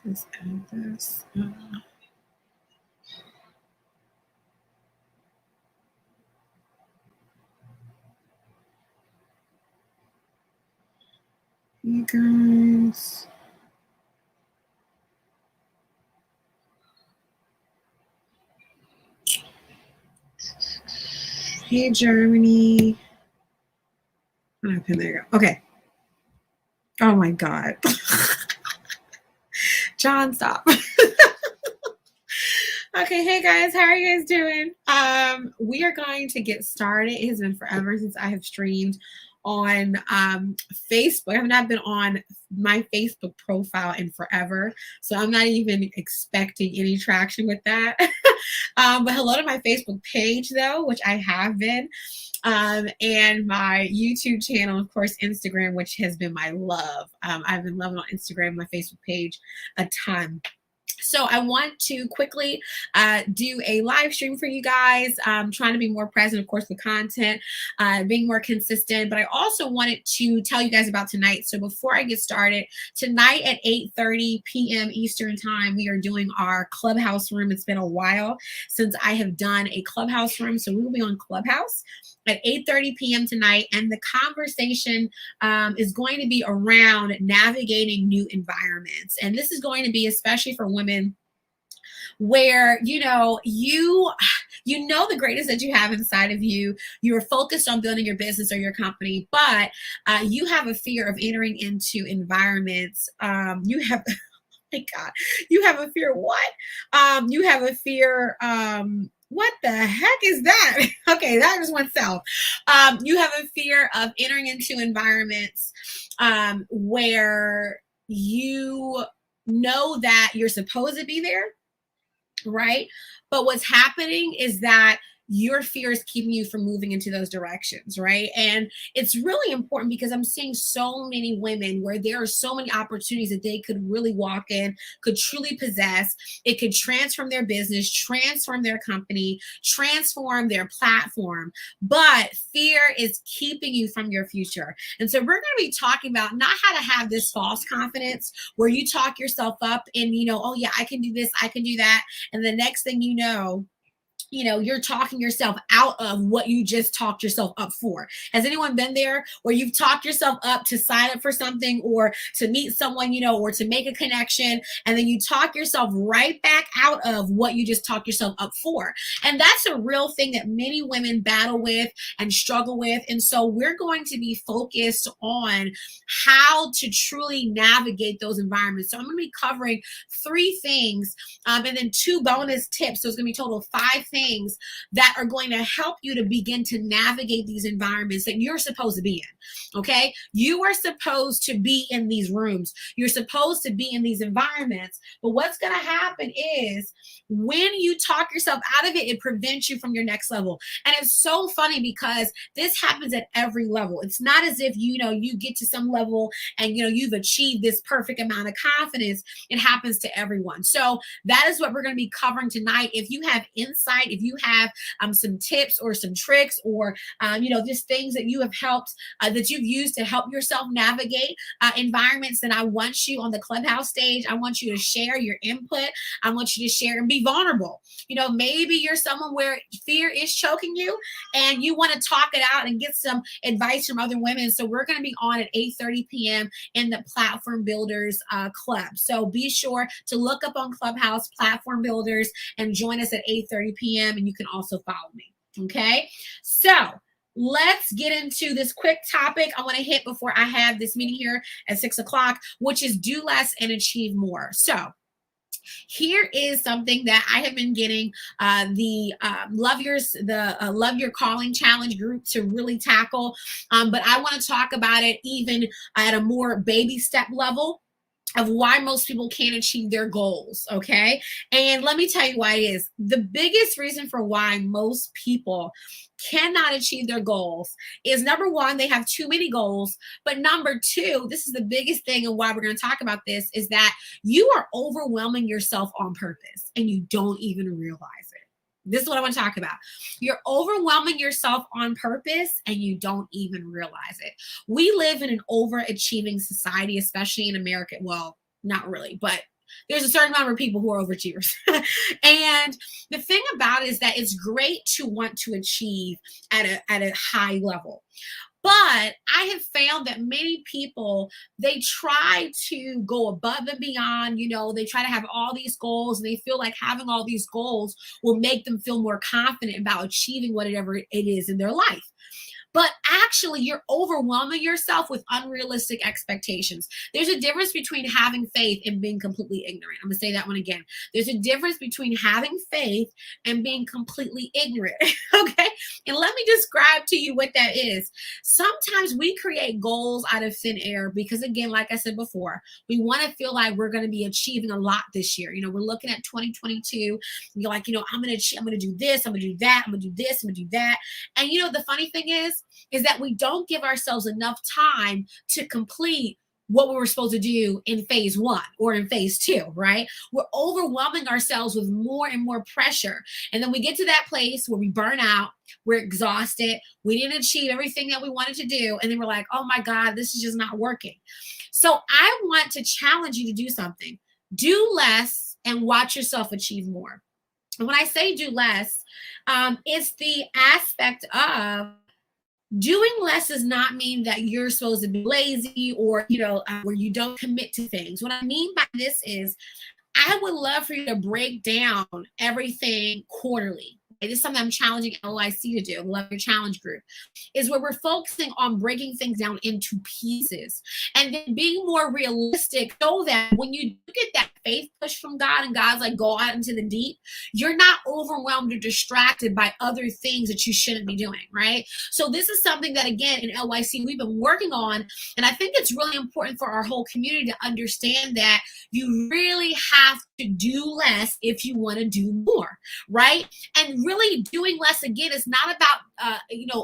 Let's add this. You guys. Hey, Germany. Okay, there you go. Okay. Oh my God. John, stop. Okay, hey guys, how are you guys doing? We are going to get started. It has been forever since I have streamed on Facebook. I have not been on my Facebook profile in forever, so I'm not even expecting any traction with that. But hello to my Facebook page, though, which I have been, and my YouTube channel, of course, Instagram, which has been my love. I've been loving on Instagram, my Facebook page, a ton. So I want to quickly do a live stream for you guys. Trying to be more present, of course, with content, being more consistent. But I also wanted to tell you guys about tonight. So before I get started, tonight at 8:30 p.m. Eastern Time, we are doing our Clubhouse room. It's been a while since I have done a Clubhouse room. So we will be on Clubhouse at 8:30 p.m. tonight. And the conversation is going to be around navigating new environments. And this is going to be especially for women where you know the greatness that you have inside of you. You're focused on building your business or your company, but you have a fear of entering into environments. You have my God, you have a fear. What? You have a fear. What the heck is that? Okay, that just went south. You have a fear of entering into environments where you know that you're supposed to be there, right? But what's happening is that your fear is keeping you from moving into those directions, right? And it's really important because I'm seeing so many women where there are so many opportunities that they could really walk in, could truly possess. It could transform their business, transform their company, transform their platform. But fear is keeping you from your future. And so we're going to be talking about not how to have this false confidence where you talk yourself up and, oh yeah, I can do this, I can do that. And the next thing you're talking yourself out of what you just talked yourself up for. Has anyone been there where you've talked yourself up to sign up for something or to meet someone, or to make a connection, and then you talk yourself right back out of what you just talked yourself up for? And that's a real thing that many women battle with and struggle with. And so we're going to be focused on how to truly navigate those environments. So I'm going to be covering 3 things and then 2 bonus tips. So it's going to be total 5 things that are going to help you to begin to navigate these environments that you're supposed to be in. Okay, you are supposed to be in these rooms, you're supposed to be in these environments, but what's going to happen is when you talk yourself out of it, it prevents you from your next level. And it's so funny because this happens at every level. It's not as if you get to some level and you've achieved this perfect amount of confidence. It happens to everyone. So that is what we're going to be covering tonight. If you have insight, if you have some tips or some tricks or just things that you have helped that you've used to help yourself navigate environments, then I want you on the Clubhouse stage. I want you to share your input. I want you to share and be vulnerable. Maybe you're someone where fear is choking you and you want to talk it out and get some advice from other women. So we're going to be on at 8:30 p.m. in the Platform Builders Club. So be sure to look up on Clubhouse Platform Builders and join us at 8:30 p.m. And you can also follow me. Okay, so let's get into this quick topic I want to hit before I have this meeting here at 6 o'clock, which is do less and achieve more. So here is something that I have been getting the Love Your Calling Challenge group to really tackle. But I want to talk about it even at a more baby step level of why most people can't achieve their goals, okay? And let me tell you why it is. The biggest reason for why most people cannot achieve their goals is, number one, they have too many goals. But number 2, this is the biggest thing and why we're going to talk about this, is that you are overwhelming yourself on purpose and you don't even realize it. This is what I want to talk about. You're overwhelming yourself on purpose and you don't even realize it. We live in an overachieving society, especially in America. Well, not really, but there's a certain number of people who are overachievers. And the thing about it is that it's great to want to achieve at a high level. But I have found that many people, they try to go above and beyond, they try to have all these goals, and they feel like having all these goals will make them feel more confident about achieving whatever it is in their life. But actually, you're overwhelming yourself with unrealistic expectations. There's a difference between having faith and being completely ignorant. I'm going to say that one again. There's a difference between having faith and being completely ignorant. Okay? And let me describe to you what that is. Sometimes we create goals out of thin air because, again, like I said before, we want to feel like we're going to be achieving a lot this year. We're looking at 2022. You're like, I'm going to do this. I'm going to do that. I'm going to do this. I'm going to do that. And the funny thing is that we don't give ourselves enough time to complete what we were supposed to do in phase 1 or in phase 2, right? We're overwhelming ourselves with more and more pressure. And then we get to that place where we burn out, we're exhausted, we didn't achieve everything that we wanted to do. And then we're like, oh my God, this is just not working. So I want to challenge you to do something. Do less and watch yourself achieve more. And when I say do less, it's the aspect of doing less does not mean that you're supposed to be lazy or, where you don't commit to things. What I mean by this is I would love for you to break down everything quarterly. This is something I'm challenging LIC to do. Love Your Challenge group is where we're focusing on breaking things down into pieces and then being more realistic so that when you get that faith push from God and God's like, go out into the deep, you're not overwhelmed or distracted by other things that you shouldn't be doing, right? So this is something that, again, in LYC, we've been working on. And I think it's really important for our whole community to understand that you really have to do less if you want to do more, right? And really doing less, again, is not about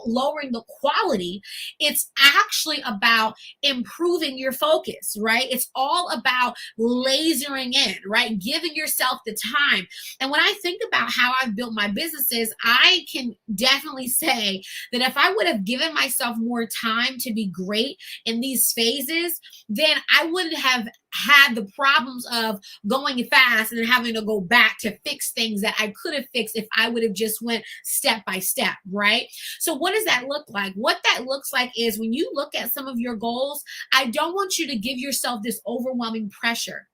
lowering the quality. It's actually about improving your focus, right? It's all about lasering in, right? Giving yourself the time. And when I think about how I've built my businesses, I can definitely say that if I would have given myself more time to be great in these phases, then I wouldn't have had the problems of going fast and then having to go back to fix things that I could have fixed if I would have just went step by step, right? So what does that look like? What that looks like is when you look at some of your goals, I don't want you to give yourself this overwhelming pressure,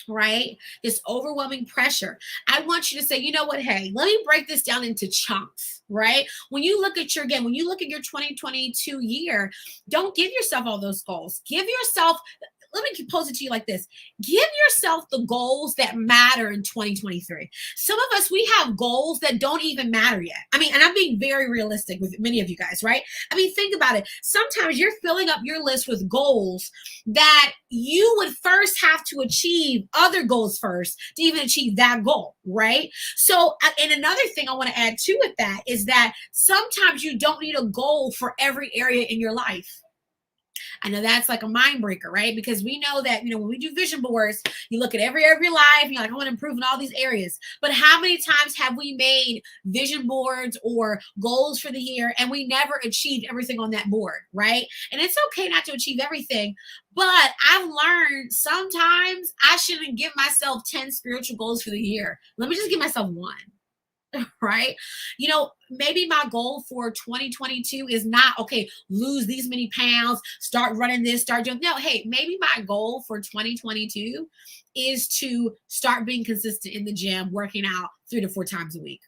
right? This overwhelming pressure. I want you to say, you know what? Hey, let me break this down into chunks, right? When you look at your 2022 year, don't give yourself all those goals. Give yourself, let me pose it to you like this. Give yourself the goals that matter in 2023. Some of us, we have goals that don't even matter yet. And I'm being very realistic with many of you guys, right? Think about it. Sometimes you're filling up your list with goals that you would first have to achieve other goals first to even achieve that goal, right? So, and another thing I want to add to with that is that sometimes you don't need a goal for every area in your life. I know that's like a mind breaker, right? Because we know that, when we do vision boards, you look at every area of your life and you're like, I want to improve in all these areas. But how many times have we made vision boards or goals for the year and we never achieved everything on that board, right? And it's okay not to achieve everything, but I've learned sometimes I shouldn't give myself 10 spiritual goals for the year. Let me just give myself one. Right? Maybe my goal for 2022 is not, okay, lose these many pounds, start running this, start doing, no, hey, maybe my goal for 2022 is to start being consistent in the gym, working out 3 to 4 times a week.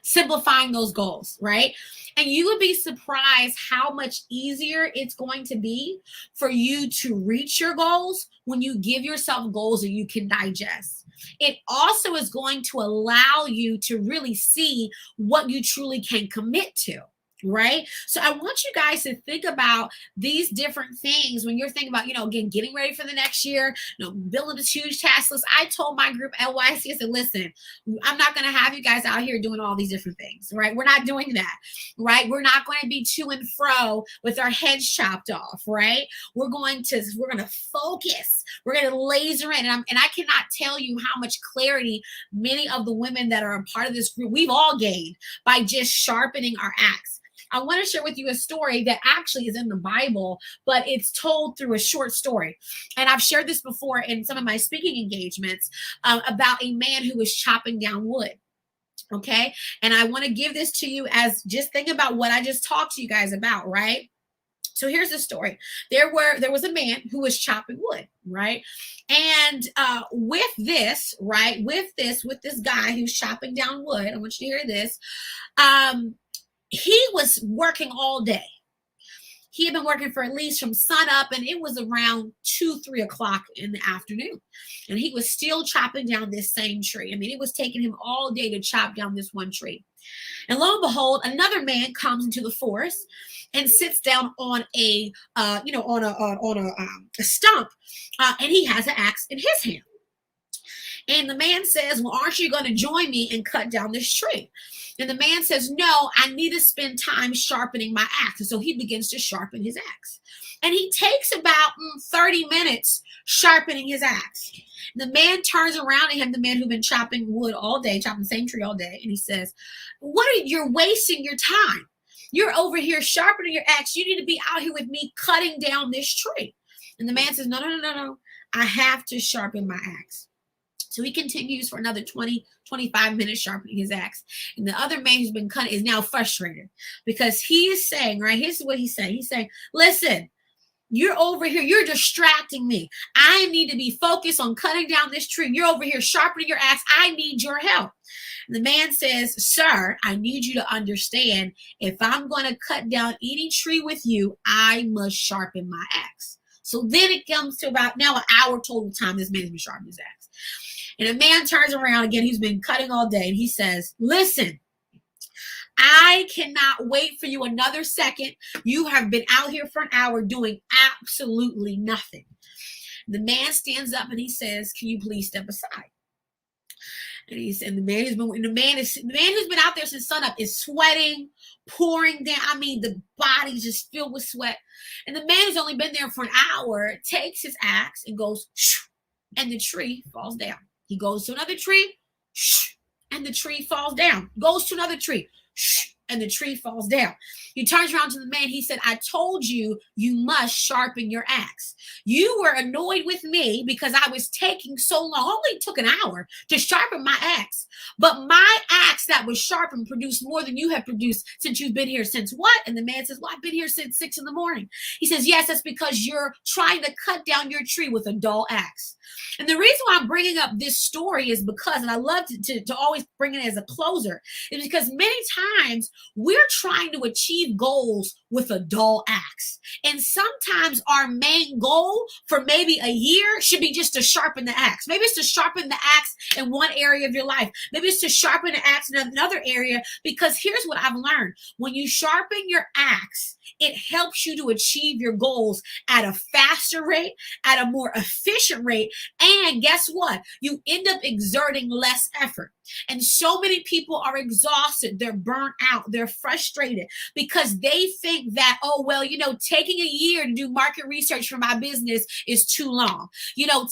Simplifying those goals, right? And you would be surprised how much easier it's going to be for you to reach your goals when you give yourself goals that you can digest. It also is going to allow you to really see what you truly can commit to. Right? So I want you guys to think about these different things when you're thinking about, again, getting ready for the next year, building this huge task list. I told my group LYC, I said, listen, I'm not going to have you guys out here doing all these different things, right? We're not doing that, right? We're not going to be to and fro with our heads chopped off, right? We're going to focus. We're going to laser in. And I cannot tell you how much clarity many of the women that are a part of this group, we've all gained by just sharpening our axe. I want to share with you a story that actually is in the Bible, but it's told through a short story. And I've shared this before in some of my speaking engagements about a man who was chopping down wood. Okay. And I want to give this to you as just think about what I just talked to you guys about, right? So here's the story. There was a man who was chopping wood, right? And with this guy who's chopping down wood, I want you to hear this. He was working all day. He had been working for at least from sun up, and it was around 2-3 o'clock in the afternoon. And he was still chopping down this same tree. I mean, it was taking him all day to chop down this one tree. And lo and behold, another man comes into the forest and sits down on a stump, and he has an axe in his hand. And the man says, well, aren't you going to join me and cut down this tree? And the man says, no, I need to spend time sharpening my axe. And so he begins to sharpen his axe. And he takes about 30 minutes sharpening his axe. The man turns around at him, the man who'd been chopping wood all day, chopping the same tree all day. And he says, you're wasting your time. You're over here sharpening your axe. You need to be out here with me cutting down this tree. And the man says, no. I have to sharpen my axe. So he continues for another 20-25 minutes sharpening his axe. And the other man who's been cutting is now frustrated because he is saying, right, here's what he's saying. He's saying, listen, you're over here. You're distracting me. I need to be focused on cutting down this tree. You're over here sharpening your axe. I need your help. And the man says, sir, I need you to understand, if I'm going to cut down any tree with you, I must sharpen my axe. So then it comes to about now an hour total time this man's been sharpening his axe. And a man turns around again, he's been cutting all day, and he says, listen, I cannot wait for you another second. You have been out here for an hour doing absolutely nothing. The man stands up and he says, can you please step aside? And the man who's been out there since sunup is sweating, pouring down. I mean, the body's just filled with sweat. And the man who's only been there for an hour takes his axe and goes, shh, and the tree falls down. He goes to another tree, shh, and the tree falls down. Goes to another tree, shh, and the tree falls down. He turns around to the man. He said, I told you, you must sharpen your axe. You were annoyed with me because I was taking so long. Only took an hour to sharpen my axe. But my axe that was sharpened produced more than you have produced since you've been here. Since what? And the man says, well, I've been here since 6 in the morning. He says, yes, that's because you're trying to cut down your tree with a dull axe. And the reason why I'm bringing up this story is because, and I love to always bring it as a closer, is because many times we're trying to achieve goals with a dull axe. And sometimes our main goal for maybe a year should be just to sharpen the axe. Maybe it's to sharpen the axe in one area of your life. Maybe it's to sharpen the axe in another area, because here's what I've learned. When you sharpen your axe, it helps you to achieve your goals at a faster rate, at a more efficient rate. And guess what? You end up exerting less effort. And so many people are exhausted. They're burnt out. They're frustrated because they think that, oh, well, taking a year to do market research for my business is too long.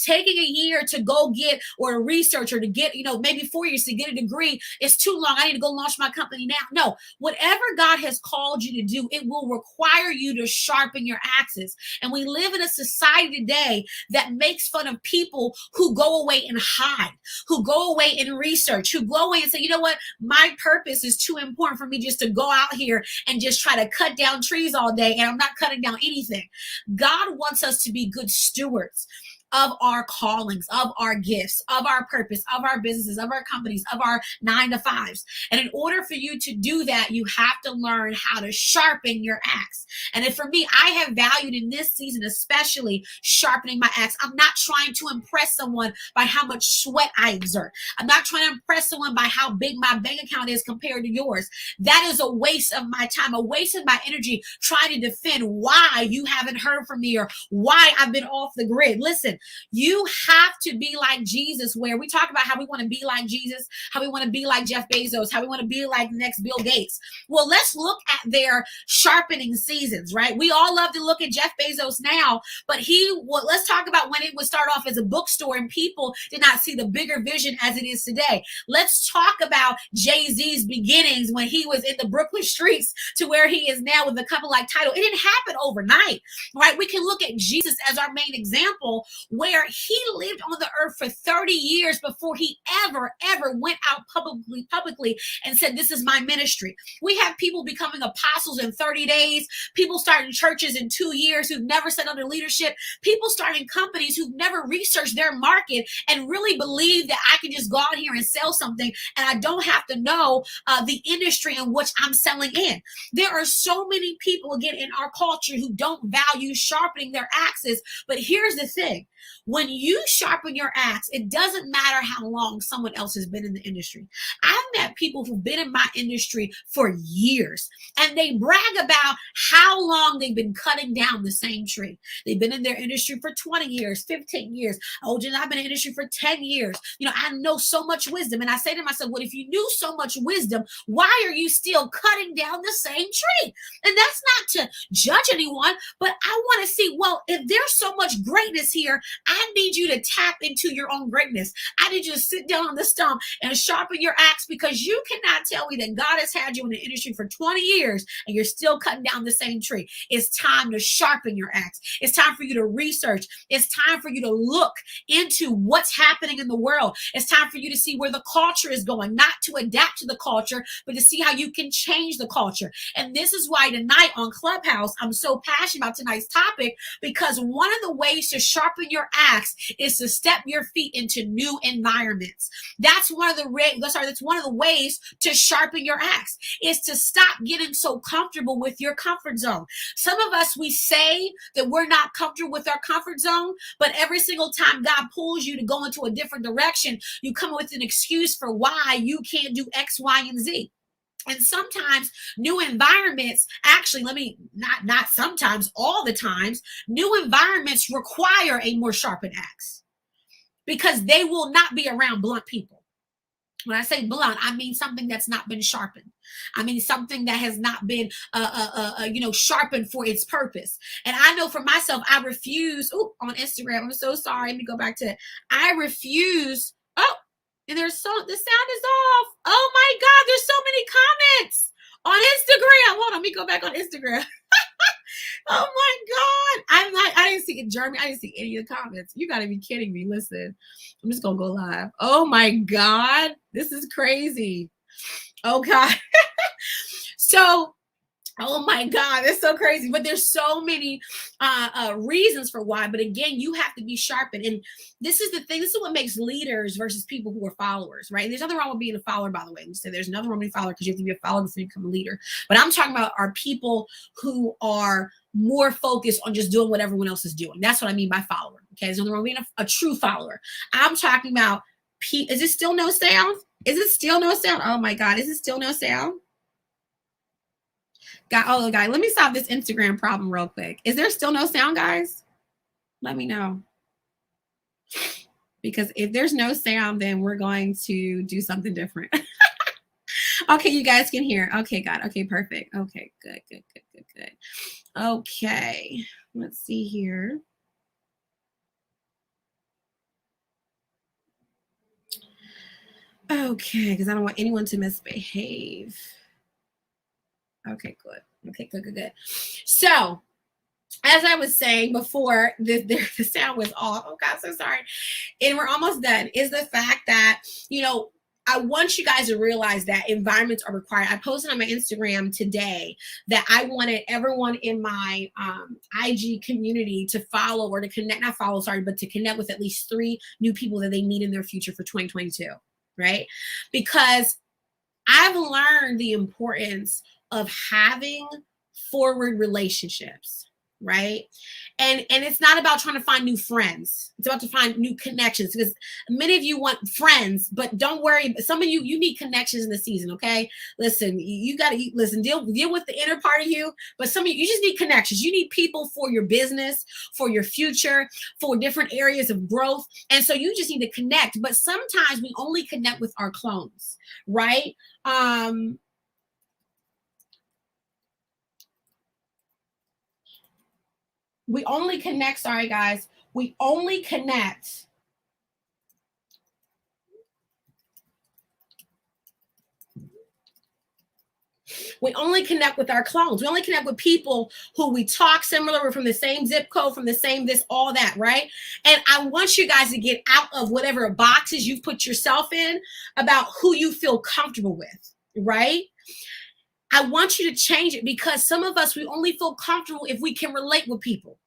Taking a year to go get, or to research, or to get, maybe 4 years to get a degree is too long. I need to go launch my company now. No, whatever God has called you to do, it will require you to sharpen your axes. And we live in a society today that makes fun of people who go away and hide, who go away and research, who go away and say, you know what, my purpose is too important for me just to go out here and just try to cut down trees all day, and I'm not cutting down anything. God wants us to be good stewards of our callings, of our gifts, of our purpose, of our businesses, of our companies, of our 9-to-5s. And in order for you to do that, you have to learn how to sharpen your axe. And for me, I have valued in this season, especially sharpening my axe. I'm not trying to impress someone by how much sweat I exert. I'm not trying to impress someone by how big my bank account is compared to yours. That is a waste of my time, a waste of my energy trying to defend why you haven't heard from me or why I've been off the grid. Listen, You have to be like Jesus, where we talk about how we want to be like Jesus, how we want to be like Jeff Bezos, how we want to be like the next Bill Gates. Well, let's look at their sharpening seasons, right? We all love to look at Jeff Bezos now, but let's talk about when it would start off as a bookstore and people did not see the bigger vision as it is today. Let's talk about Jay-Z's beginnings when he was in the Brooklyn streets to where he is now with a couple like Tidal. It didn't happen overnight, right? We can look at Jesus as our main example, where he lived on the earth for 30 years before he ever went out publicly and said, this is my ministry. We have people becoming apostles in 30 days, people starting churches in 2 years who've never sat under leadership, people starting companies who've never researched their market and really believe that I can just go out here and sell something and I don't have to know the industry in which I'm selling in. There are so many people, again, in our culture who don't value sharpening their axes. But here's the thing. When you sharpen your axe, it doesn't matter how long someone else has been in the industry. I've met people who've been in my industry for years, and they brag about how long they've been cutting down the same tree. They've been in their industry for 20 years, 15 years. Oh, Jen, I've been in the industry for 10 years. You know, I know so much wisdom. And I say to myself, well, if you knew so much wisdom, why are you still cutting down the same tree? And that's not to judge anyone, but I want to see, well, if there's so much greatness here, I need you to tap into your own greatness. I need you to sit down on the stump and sharpen your axe, because you cannot tell me that God has had you in the industry for 20 years and you're still cutting down the same tree. It's time to sharpen your axe. It's time for you to research. It's time for you to look into what's happening in the world. It's time for you to see where the culture is going, not to adapt to the culture, but to see how you can change the culture. And this is why tonight on Clubhouse, I'm so passionate about tonight's topic, because one of the ways to sharpen your axe is to step your feet into new environments. That's one of the ways to sharpen your axe, is to stop getting so comfortable with your comfort zone. Some of us, we say that we're not comfortable with our comfort zone, but every single time God pulls you to go into a different direction, you come up with an excuse for why you can't do X, Y, and Z. And sometimes new environments, actually, not sometimes, all the times, new environments require a more sharpened axe, because they will not be around blunt people. When I say blunt, I mean something that's not been sharpened. I mean something that has not been, sharpened for its purpose. And I know for myself, I refuse. Oh, on Instagram, I'm so sorry. Let me go back to it. I refuse. Oh, and the sound is off. Oh my God, there's so many comments on Instagram. Hold on, let me go back on Instagram. Oh my God. I didn't see it, Jeremy. I didn't see any of the comments. You gotta be kidding me. Listen, I'm just gonna go live. Oh my God, this is crazy. Oh God. So, oh my God, that's so crazy. But there's so many reasons for why. But again, you have to be sharpened. And this is the thing. This is what makes leaders versus people who are followers, right? And there's nothing wrong with being a follower, by the way. We said there's nothing wrong with being a follower, because you have to be a follower before you become a leader. But I'm talking about are people who are more focused on just doing what everyone else is doing. That's what I mean by follower. Okay, there's nothing wrong with being a true follower. I'm talking about is it still no sound? Is it still no sound? Oh my God, is it still no sound? Guys, let me solve this Instagram problem real quick. Is there still no sound, guys? Let me know. Because if there's no sound, then we're going to do something different. Okay, you guys can hear. Okay, God. Okay, perfect. Okay, good. Okay, let's see here. Okay, because I don't want anyone to misbehave. Okay, good. So, as I was saying before, the sound was off. Oh God, so sorry. And we're almost done. Is the fact that, I want you guys to realize that environments are required. I posted on my Instagram today that I wanted everyone in my IG community to follow or to connect, but to connect with at least 3 new people that they need in their future for 2022, right? Because I've learned the importance of having forward relationships, right? And it's not about trying to find new friends. It's about to find new connections, because many of you want friends, but don't worry. Some of you need connections in the season. Okay, listen, you got to listen. Deal with the inner part of you, but some of you just need connections. You need people for your business, for your future, for different areas of growth, and so you just need to connect. But sometimes we only connect with our clones, right? We only connect, sorry guys, we only connect with our clones. We only connect with people who we talk similar, we're from the same zip code, from the same this, all that, right? And I want you guys to get out of whatever boxes you've put yourself in about who you feel comfortable with, right? I want you to change it, because some of us, we only feel comfortable if we can relate with people.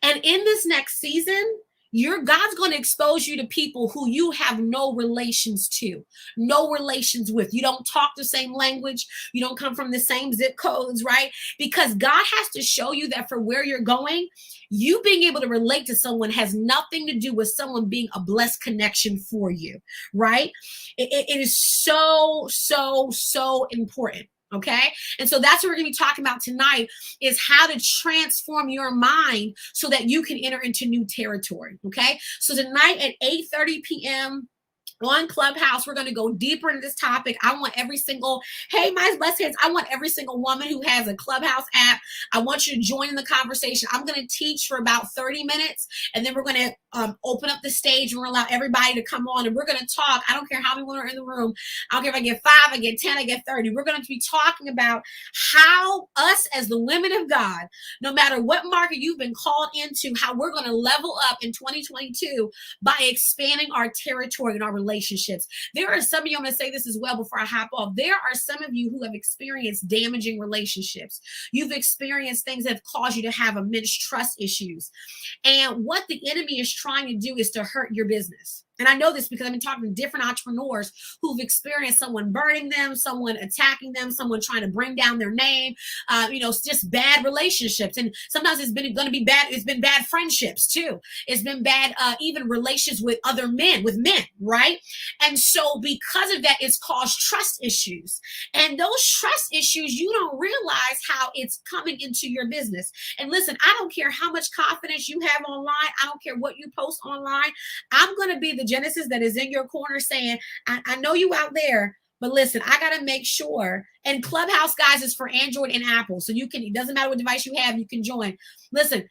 And in this next season, your God's going to expose you to people who you have no relations to, no relations with. You don't talk the same language. You don't come from the same zip codes, right? Because God has to show you that for where you're going, you being able to relate to someone has nothing to do with someone being a blessed connection for you, right? It is so, so, so important. Okay. And so that's what we're going to be talking about tonight, is how to transform your mind so that you can enter into new territory. Okay. So tonight at 8:30 p.m. on Clubhouse, we're going to go deeper into this topic. I want every single, hey, my blessed hands, I want every single woman who has a Clubhouse app, I want you to join in the conversation. I'm going to teach for about 30 minutes, and then we're going to open up the stage, and we're going to allow everybody to come on, and we're going to talk. I don't care how many women are in the room. I don't care if I get 5, I get 10, I get 30. We're going to be talking about how us as the women of God, no matter what market you've been called into, how we're going to level up in 2022 by expanding our territory and our relationships. There are some of you, I'm going to say this as well before I hop off. There are some of you who have experienced damaging relationships. You've experienced things that have caused you to have immense trust issues. And what the enemy is trying to do is to hurt your business. And I know this because I've been talking to different entrepreneurs who've experienced someone burning them, someone attacking them, someone trying to bring down their name, it's just bad relationships. And sometimes it's been going to be bad. It's been bad friendships too. It's been bad, even relations with other men, right? And so because of that, it's caused trust issues. And those trust issues, you don't realize how it's coming into your business. And listen, I don't care how much confidence you have online. I don't care what you post online. I'm going to be the Genesis that is in your corner saying, I know you out there, but listen, I got to make sure. And Clubhouse, guys, is for Android and Apple. So it doesn't matter what device you have, you can join. Listen,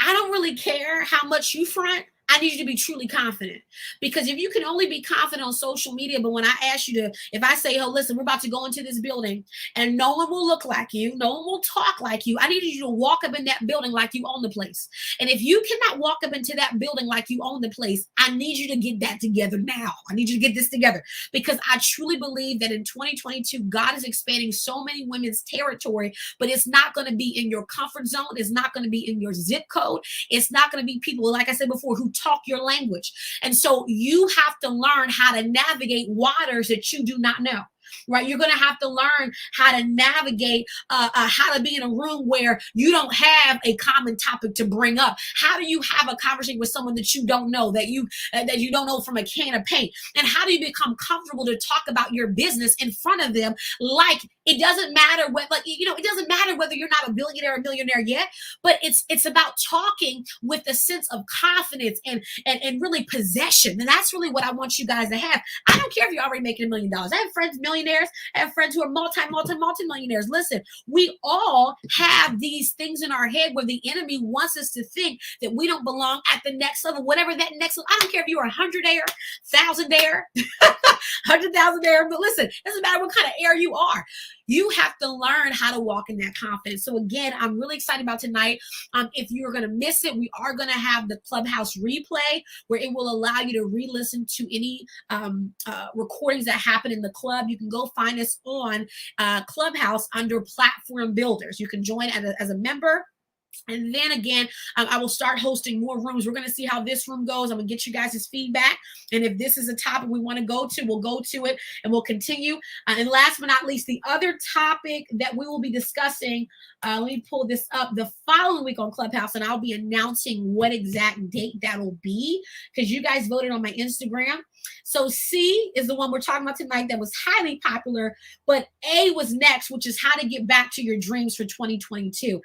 I don't really care how much you front. I need you to be truly confident, because if you can only be confident on social media, but when I ask you to, if I say, oh, listen, we're about to go into this building and no one will look like you, no one will talk like you. I need you to walk up in that building like you own the place. And if you cannot walk up into that building like you own the place, I need you to get that together now. I need you to get this together, because I truly believe that in 2022, God is expanding so many women's territory, but it's not going to be in your comfort zone. It's not going to be in your zip code. It's not going to be people, like I said before, who talk your language. And so you have to learn how to navigate waters that you do not know. Right? You're going to have to learn how to navigate, how to be in a room where you don't have a common topic to bring up. How do you have a conversation with someone that you don't know, that you don't know from a can of paint? And how do you become comfortable to talk about your business in front of them? Like, it doesn't matter what, it doesn't matter whether you're not a billionaire or millionaire yet, but it's about talking with a sense of confidence and really possession. And that's really what I want you guys to have. I don't care if you're already making $1 million. I have friends, millionaires. I have friends who are multi-millionaires. Listen, we all have these things in our head where the enemy wants us to think that we don't belong at the next level, whatever that next level. I don't care if you're a 100-aire, 1,000-aire, 100,000-aire, but listen, it doesn't matter what kind of air you are. You have to learn how to walk in that confidence. So again, I'm really excited about tonight. If you're going to miss it, we are going to have the Clubhouse replay where it will allow you to re-listen to any recordings that happen in the club. You can go find us on Clubhouse under Platform Builders. You can join as a member. And then again, I will start hosting more rooms. We're going to see how this room goes. I'm going to get you guys' feedback. And if this is a topic we want to go to, we'll go to it and we'll continue. And last but not least, the other topic that we will be discussing, let me pull this up, the following week on Clubhouse, and I'll be announcing what exact date that'll be because you guys voted on my Instagram. So C is the one we're talking about tonight that was highly popular, but A was next, which is how to get back to your dreams for 2022.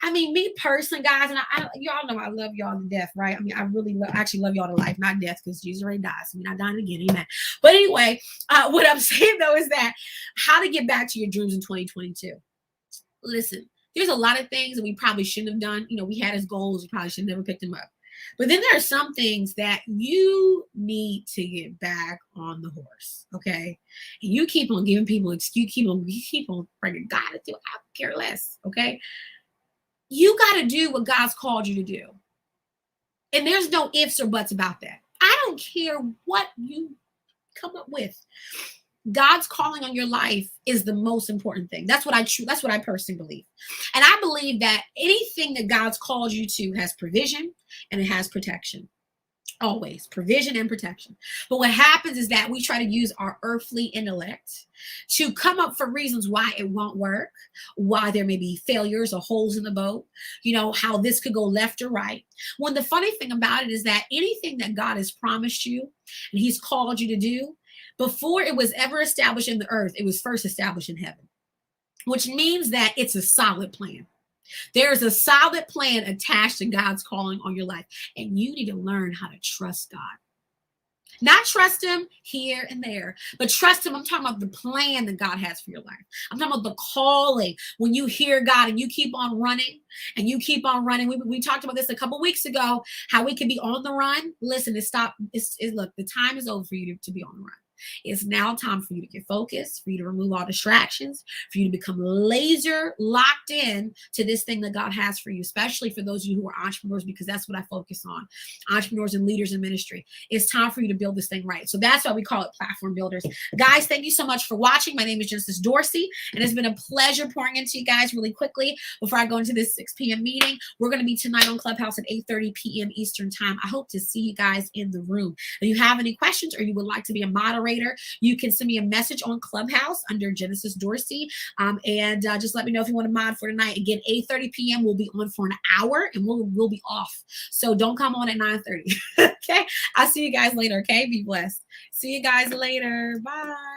I mean, me personally, guys, and y'all know I love y'all to death, right? I mean, I really actually love y'all to life, not death, because Jesus already died. So we're not dying again, amen. But anyway, what I'm saying though is that how to get back to your dreams in 2022. Listen, there's a lot of things that we probably shouldn't have done. You know, we had as goals, we probably should have never picked them up. But then there are some things that you need to get back on the horse, okay? And you keep on giving people excuse, you keep on bringing God into it. I care less, okay? You got to do what God's called you to do. And there's no ifs or buts about that. I don't care what you come up with. God's calling on your life is the most important thing. That's what I personally believe. And I believe that anything that God's called you to has provision and it has protection. Always provision and protection. But what happens is that we try to use our earthly intellect to come up for reasons why it won't work, why there may be failures or holes in the boat, you know, how this could go left or right. When the funny thing about it is that anything that God has promised you and he's called you to do, before it was ever established in the earth, it was first established in heaven, which means that it's a solid plan. There is a solid plan attached to God's calling on your life, and you need to learn how to trust God. Not trust him here and there, but trust him. I'm talking about the plan that God has for your life. I'm talking about the calling. When you hear God and you keep on running and you keep on running. We talked about this a couple weeks ago, how we can be on the run. Listen, look, the time is over for you to be on the run. It's now time for you to get focused, for you to remove all distractions, for you to become laser locked in to this thing that God has for you, especially for those of you who are entrepreneurs, because that's what I focus on, entrepreneurs and leaders in ministry. It's time for you to build this thing right. So that's why we call it Platform Builders. Guys, thank you so much for watching. My name is Genesis Dorsey, and it's been a pleasure pouring into you guys really quickly before I go into this 6 p.m. meeting. We're going to be tonight on Clubhouse at 8:30 p.m. Eastern time. I hope to see you guys in the room. If you have any questions or you would like to be a moderator, you can send me a message on Clubhouse under Genesis Dorsey, and just let me know if you want to mod for tonight. Again, 8:30 p.m. we'll be on for an hour, and we'll be off. So don't come on at 9:30. Okay, I'll see you guys later. Okay, be blessed. See you guys later. Bye.